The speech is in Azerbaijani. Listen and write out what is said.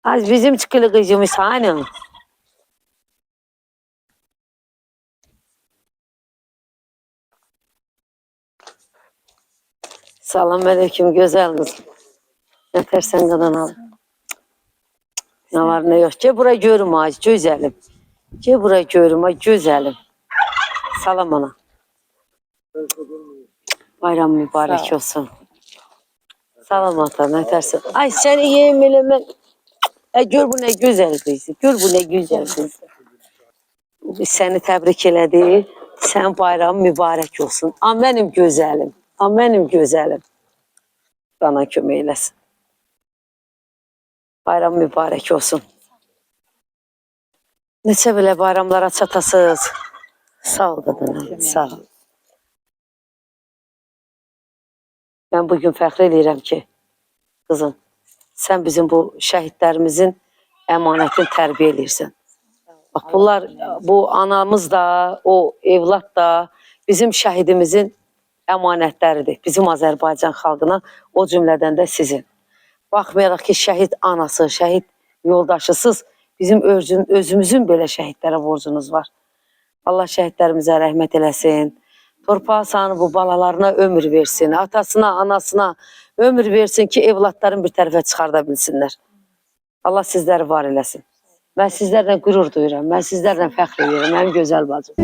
Az bizim çıkılı kızımız hani. Salam aleyküm güzel kızım. Ne tersen kadın al. Ne var ne yok. Gel buraya görüm ağacı güzelim. Gel buraya görüm ay güzelim. Salam ana. Bayram mübarek olsun. Salam ata ne tersen. Ay seni yiyeyim elime. Gör bu ne güzel kız. Gör bu ne güzel kız. Biz seni təbrik elədik. Sən bayramın mübarək olsun. Am mənim gözəlim. Am mənim gözəlim. Bana kömək eləsin. Bayram mübarək olsun. Neçə belə bayramlara çatasız. Sağ ol qadınım. Sağ ol. Mən bugün fəxr edirəm ki, qızım, sən bizim bu şəhidlərimizin əmanətini tərbiyə edirsən. Bak bunlar, bu anamız da, o evlat da bizim şəhidimizin əmanətləridir. Bizim Azərbaycan xalqına, o cümlədən də sizin. Baxmayaraq ki, şəhid anası, şəhid yoldaşısız, bizim özümüzün belə şəhidlərə borcunuz var. Allah şəhidlərimizə rəhmət eləsin. Torpağı sanı bu balalarına ömür versin. Atasına, anasına ömür versin ki, evlatların bir tərəfə çıxarda bilsinlər. Allah sizləri var eləsin. Mən sizlərlə qürur duyuram. Mən sizlərlə fəxr edirəm. Mənim gözəl bacım.